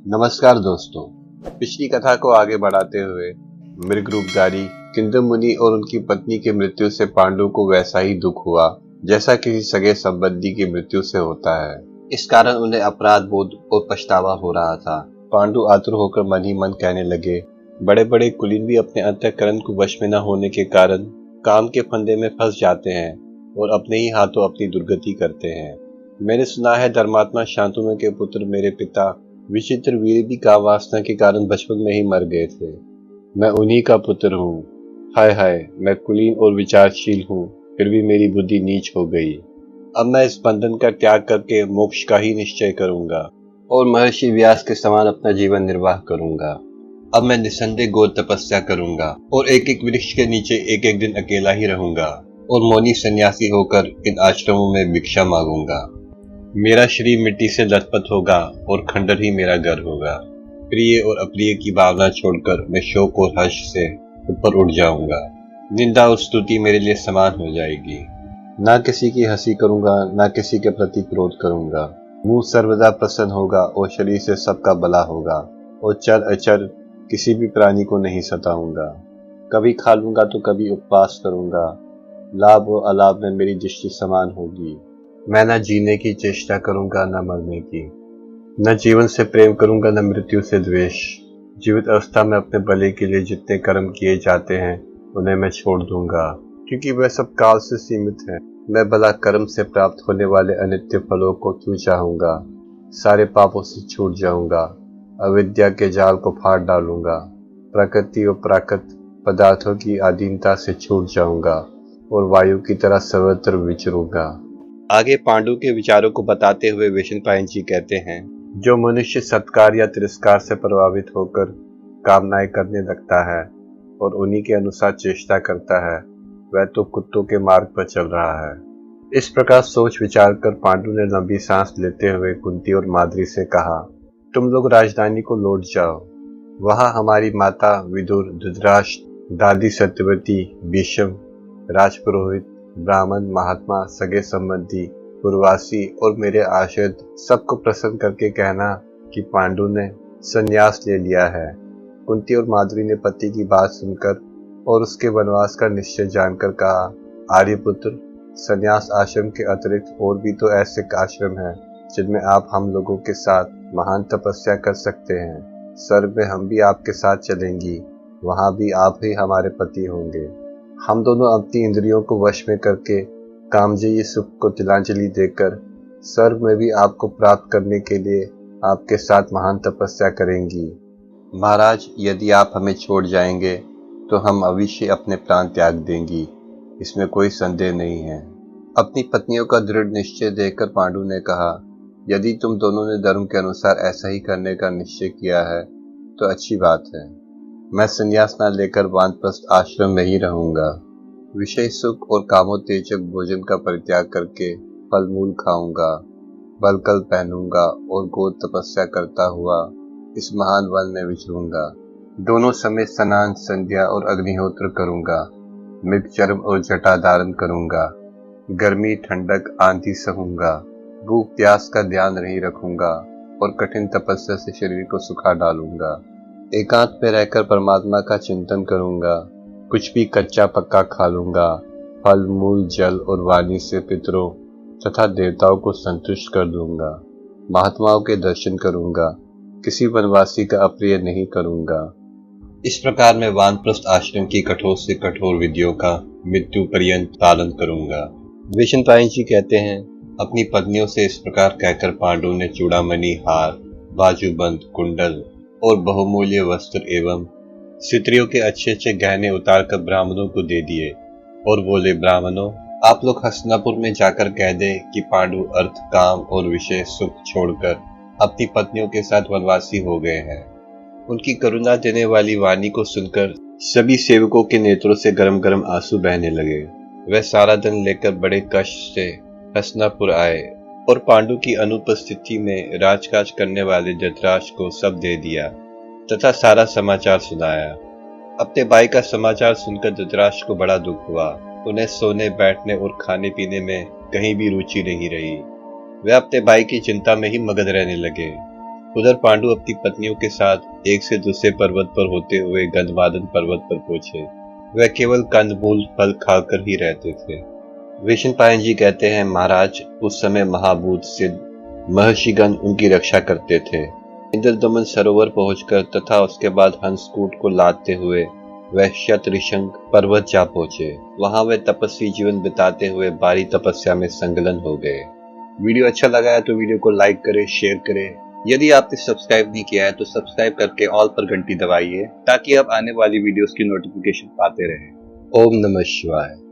नमस्कार दोस्तों। पिछली कथा को आगे बढ़ाते हुए मृग रूपधारी किंदम मुनि और उनकी पत्नी की मृत्यु से पांडु को वैसा ही दुख हुआ जैसा किसी सगे संबंधी की मृत्यु से होता है। इस कारण उन्हें अपराध बोध और पछतावा हो रहा था। पांडु आतुर होकर मन ही मन कहने लगे, बड़े बड़े कुलीन भी अपने अंतःकरण को वश में न होने के कारण काम के फंदे में फंस जाते हैं और अपने ही हाथों अपनी दुर्गति करते हैं। मैंने सुना है धर्मात्मा शांतनु के पुत्र मेरे पिता विचित्र वीर भी काम वासना के कारण बचपन में ही मर गए थे। मैं उन्हीं का पुत्र हूँ। हाय हाय, मैं कुलीन और विचारशील हूँ, फिर भी मेरी बुद्धि नीच हो गई। अब मैं इस बंधन का त्याग करके मोक्ष का ही निश्चय करूंगा और महर्षि व्यास के समान अपना जीवन निर्वाह करूंगा। अब मैं निसंदेह घोर तपस्या करूंगा और एक एक वृक्ष के नीचे एक एक दिन अकेला ही रहूंगा और मौनी सन्यासी होकर इन आश्रमों में भिक्षा मांगूंगा। मेरा शरीर मिट्टी से लथपथ होगा और खंडर ही मेरा घर होगा। प्रिय और अप्रिय की भावना छोड़कर मैं शोक और हर्ष से ऊपर उठ जाऊंगा। निंदा और स्तुति मेरे लिए समान हो जाएगी। ना किसी की हंसी करूंगा, ना किसी के प्रति क्रोध करूंगा। मुंह सर्वदा प्रसन्न होगा और शरीर से सबका भला होगा और चर अचर किसी भी प्राणी को नहीं सताऊंगा। कभी खा लूंगा तो कभी उपवास करूंगा। लाभ और अलाभ में मेरी दृष्टि समान होगी। मैं न जीने की चेष्टा करूंगा, न मरने की। न जीवन से प्रेम करूंगा, न मृत्यु से द्वेष। जीवित अवस्था में अपने भले के लिए जितने कर्म किए जाते हैं उन्हें मैं छोड़ दूंगा, क्योंकि वह सब काल से सीमित है। मैं भला कर्म से प्राप्त होने वाले अनित्य फलों को क्यों चाहूंगा। सारे पापों से छूट जाऊंगा। अविद्या के जाल को फाड़ डालूंगा। प्रकृति और प्राकृत पदार्थों की अधीनता से छूट जाऊंगा और वायु की तरह सर्वत्र विचरूंगा। आगे पांडु के विचारों को बताते हुए वैशंपायन जी कहते हैं, जो मनुष्य सत्कार या तिरस्कार से प्रभावित होकर कामनाएं करने लगता है और उन्हीं के अनुसार चेष्टा करता है, वह तो कुत्तों के मार्ग पर चल रहा है। इस प्रकार सोच विचार कर पांडु ने लंबी सांस लेते हुए कुंती और माद्री से कहा, तुम लोग राजधानी को लौट जाओ। वहां हमारी माता विदुर, धृतराष्ट्र, दादी सत्यवती, भीष्म, राजपुरोहित, ब्राह्मण, महात्मा, सगे संबंधी, पूर्ववासी और मेरे आश्रित सबको प्रसन्न करके कहना कि पांडु ने संन्यास ले लिया है। कुंती और माद्री ने पति की बात सुनकर और उसके वनवास का निश्चय जानकर कहा, आर्यपुत्र, संन्यास आश्रम के अतिरिक्त और भी तो ऐसे आश्रम हैं जिनमें आप हम लोगों के साथ महान तपस्या कर सकते हैं। स्वर्ग में हम भी आपके साथ चलेंगी, वहां भी आप ही हमारे पति होंगे। हम दोनों अपनी इंद्रियों को वश में करके कामजयी सुख को तिलांजलि देकर स्वर्ग में भी आपको प्राप्त करने के लिए आपके साथ महान तपस्या करेंगी। महाराज, यदि आप हमें छोड़ जाएंगे तो हम अवश्य अपने प्राण त्याग देंगी, इसमें कोई संदेह नहीं है। अपनी पत्नियों का दृढ़ निश्चय देखकर पांडु ने कहा, यदि तुम दोनों ने धर्म के अनुसार ऐसा ही करने का निश्चय किया है तो अच्छी बात है। मैं संन्यास न लेकर वानप्रस्थ आश्रम में ही रहूंगा। विषय सुख और कामोत्तेजक भोजन का परित्याग करके फल मूल खाऊंगा, बलकल पहनूंगा और घोर तपस्या करता हुआ इस महान वन में विचरूंगा। दोनों समय स्नान, संध्या और अग्निहोत्र करूंगा। मृग चर्म और जटा धारण करूंगा। गर्मी, ठंडक, आंधी सहूंगा। भूख प्यास का ध्यान नहीं रखूंगा और कठिन तपस्या से शरीर को सुखा डालूंगा। एकांत में रहकर परमात्मा का चिंतन करूंगा। कुछ भी कच्चा पक्का खा लूंगा। फल, मूल, जल और वाणी से पितरों तथा देवताओं को संतुष्ट कर दूंगा। महात्माओं के दर्शन करूंगा। किसी वनवासी का अप्रिय नहीं करूंगा। इस प्रकार मैं वानप्रस्थ आश्रम की कठोर से कठोर विधियों का मृत्यु पर्यंत पालन करूंगा। वैशंपायन जी कहते हैं, अपनी पत्नियों से इस प्रकार कहकर पांडु ने चूड़ामणि, हार, बाजूबंद, कुंडल और बहुमूल्य वस्त्र एवं स्त्रियों के अच्छे अच्छे गहने उतार कर ब्राह्मणों को दे दिए और बोले, ब्राह्मणों, आप लोग हस्तिनापुर में जाकर कह दे कि पांडु अर्थ, काम और विषय सुख छोड़कर अपनी पत्नियों के साथ वनवासी हो गए हैं। उनकी करुणा देने वाली वाणी को सुनकर सभी सेवकों के नेत्रों से गरम गरम आंसू बहने लगे। वह सारा दिन लेकर बड़े कष्ट से हस्तिनापुर आए और पांडु की अनुपस्थिति में राजकाज करने वाले धृतराष्ट्र को सब दे दिया तथा सारा समाचार सुनाया। अपने भाई का समाचार सुनकर धृतराष्ट्र को बड़ा दुख हुआ। उन्हें सोने, बैठने और खाने पीने में कहीं भी रुचि नहीं रही। वे अपने भाई की चिंता में ही मगन रहने लगे। उधर पांडु अपनी पत्नियों के साथ एक से दूसरे पर्वत पर होते हुए गंधमादन पर्वत पर पहुंचे। वह केवल कंदमूल फल खाकर ही रहते थे। विष्णु पायन जी कहते हैं, महाराज उस समय महाभूत सिद्ध महर्षिगण उनकी रक्षा करते थे। इंद्रदमन सरोवर पहुंचकर तथा उसके बाद हंसकूट को लादते हुए वह शतऋषंग पर्वत जा पहुंचे। वहां वे तपस्वी जीवन बिताते हुए भारी तपस्या में संलग्न हो गए। वीडियो अच्छा लगा है तो वीडियो को लाइक करें, शेयर करें। यदि आपने सब्सक्राइब नहीं किया है तो सब्सक्राइब करके ऑल पर घंटी दबाइए ताकि आप आने वाली वीडियोस की नोटिफिकेशन पाते रहें। ओम नमः शिवाय।